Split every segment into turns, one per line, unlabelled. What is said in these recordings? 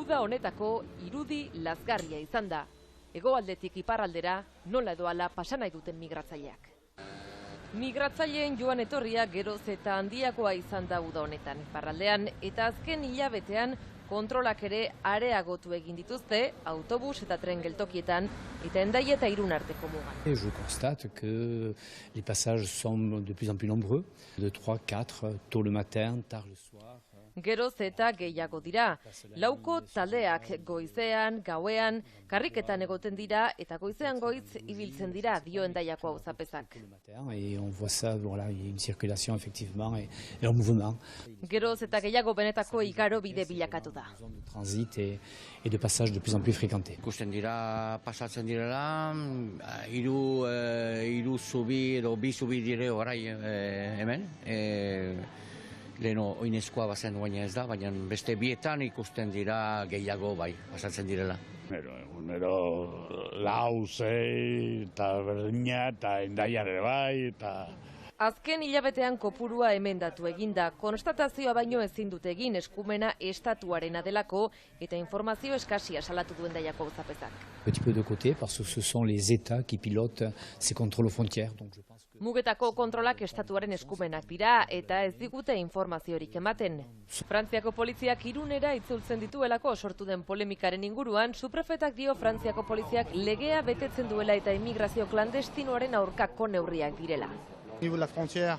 uda honetako irudi lazgarria izan da. Hegoaldetik iparraldera nola edoala pasa nahi duten migratzaileak. Migratzaileen joan etorria geroz eta handiagoa izan da uda honetan iparraldean eta azken hilabetean kontrolak ere areagotu egin dituzte autobus eta tren geltokietan eta Hendaia eta Irun arteko mugan.
Je constate que les passages sont de plus en plus nombreux, de 3, 4, tôt le matin, tard le soir.
Geroz eta gehiago dira. Lauko taldeak goizean, gauean, karriketan egoten dira eta goizean goiz ibiltzen dira dio Hendaiako auzapezak.
Et on voit ça, voilà, il y a une circulation effectivement et un mouvement.
Geroz eta gehiago benetako igaro bide bilakatu da.
De transit et de passage de plus en plus fréquentés.
Ikusten dira, pasatzen direla, hiru zubi edo bi zubi dire orai hemen. Leheno oinezkoa bazen baina ez da, baina beste bietan ikusten dira gehiago bai, pasatzen direla.
Egunero lau, zei, eta berdina, eta Hendaia ere bai, eta...
Azken hilabetean kopurua emendatu eginda, konstatazioa baino ezin dute egin eskumena estatuarena delako eta informazio eskasia salatu du Hendaiako auzapezak.
Petit peu de côté parce que ce sont les États qui pilotent ces contrôles aux frontières. Donc je pense que
Mugetako kontrolak estatuaren eskumenak dira eta ez digute informaziorik ematen. Frantziako poliziak Irunera itzultzen dituelako sortu den polemikaren inguruan, suprefetak dio Frantziako poliziak legea betetzen duela eta immigrazio klandestinoaren aurkako neurriak direla.
Au niveau de la frontière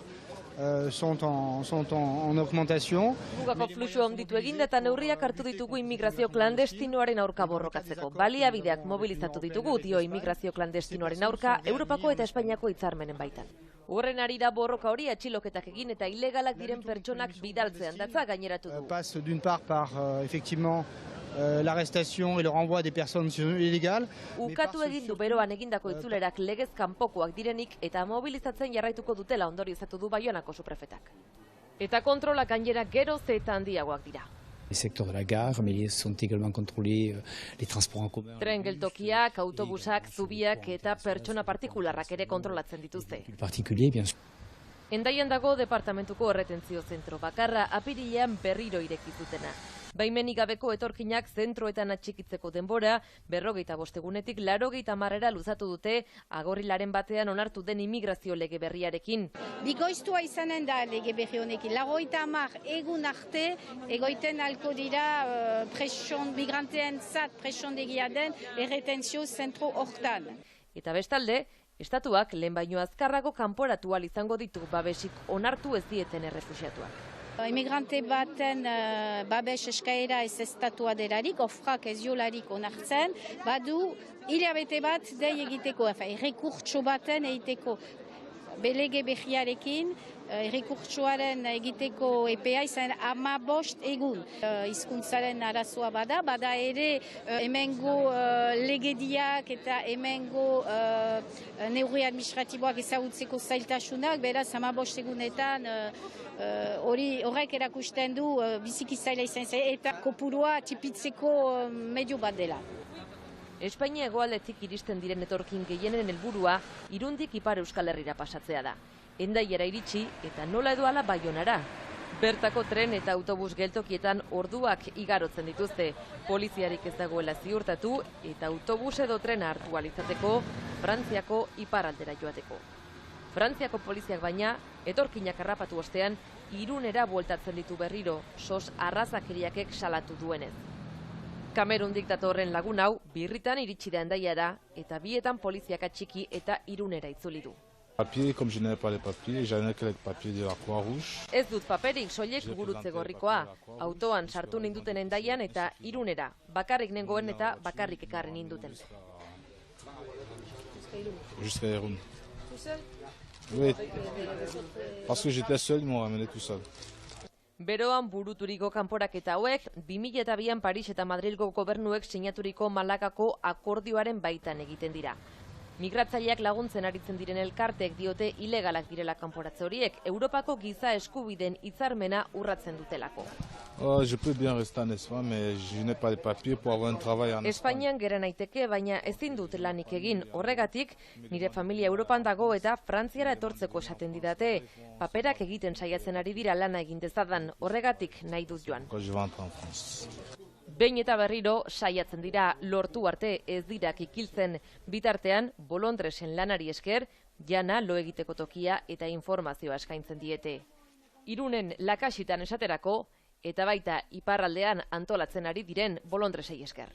sont en augmentation.
Mugako fluxua handitu eginda eta neurriak hartu ditugu immigrazio klandestinoaren aurka borrokatzeko. Baliabideak mobilizatu ditugu dio immigrazio klandestinoaren aurka Europako eta Espainiako hitzarmenen baitan. Horren arira borroka hori atxiloketak egin eta ilegalak diren pertsonak bidaltzean datza gaineratu du.
Passe d'une part par effectivement l'arrestation et le renvoi des personnes illégales.
Ukatu egin du beroan egindako itzulerak legez kanpokoak direnik eta mobilizatzen jarraituko dutela ondoriozatu du Baionako suprefetak. Eta kontrolak gainera geroz eta handiagoak dira.
les secteurs de la gare, mais sont également contrôlés les transports en commun.
Tren geltokiak, autobusak, zubiak eta pertsona partikularrak ere kontrolatzen dituzte.
Particulier, bien sûr.
Hendaian dago departamentuko erretentzio zentro bakarra apirilean berriro ireki zutena. Baimenik gabeko etorkinak zentroetan atxikitzeko denbora, 45 egunetik 80 luzatu dute Agorrilaren batean onartu den immigrazio lege berriarekin.
Bikoiztua izanen da lege berri honekin. 80 egun arte egoiten alko dira migranteen zat presondegia den erretentzio zentro hortan.
Eta bestalde, estatuak lehen baino azkarrago kanporatu ahal izango ditu babesik onartu ez dieten errefuxiatuak.
Emigrante baten babes eskaera ez estatua delarik, ofrak ez jolarik onartzen, badu hilabete bat dei egiteko, errekurtso baten egiteko. Belege behiarekin, errekurtsoaren egiteko EPA izan 15 egun. Hizkuntzaren arazoa bada ere hemengo legediak eta hemengo neurri administratiboak ezagutzeko zailtasunak, beraz 15 egunetan horrek erakusten du biziki zaila izan zen eta kopurua txipitzeko medio bat dela.
Espainia hegoaldetik iristen diren etorkin gehienen helburua Irundik Ipar Euskal Herrira pasatzea da. Hendaiara iritsi eta nola edo hala Baionara. Bertako tren eta autobus geltokietan orduak igarotzen dituzte. Poliziarik ez dagoela ziurtatu eta autobus edo trena hartu ahal izateko Frantziako iparraldera joateko. Frantziako poliziak baina, etorkinak harrapatu ostean, Irunera bueltatzen ditu berriro, sos arrazakeriakek salatu duenez. Kamerundik datorren lagun hau, birritan iritsi da Hendaiara eta bietan poliziak atxiki eta Irunera itzuli du.
Papier, comme je n'avais pas les papiers, j'avais que les papiers de la Croix-Rouge.
Ez dut paperik, soilik gurutze gorrikoa. Autoan sartu ninduten Hendaian eta Irunera, bakarrik nengoen eta bakarrik ekarri ninduten.
Jusqu'à Irun. Oui, parce que j'étais seul, ils m'ont ramené tout seul.
Beroan buruturiko kanporaketa hauek, 2002an Paris eta Madrilgo gobernuek sinaturiko Malagako akordioaren baitan egiten dira. Migratzaileak laguntzen aritzen diren elkarteek diote ilegalak direla kanporatze horiek, Europako giza eskubideen hitzarmena urratzen dutelako.
Je peux bien rester en Espagne, mais je n'ai pas de papier pour avoir un travail en Espagne.
Espainian gera naiteke, baina ezin dut lanik egin. Horregatik, nire familia Europan dago eta Frantziara etortzeko esaten didate. Paperak egiten saiatzen ari dira lana egin dezadan, horregatik nahi dut joan.
Quand je rentre en France.
Behin eta berriro saiatzen dira lortu arte ez dira kikiltzen, bitartean bolondresen lanari esker, jana lo egiteko tokia eta informazioa eskaintzen diete. Irunen Lakasitan esaterako, eta baita iparraldean antolatzen ari diren bolondresei esker.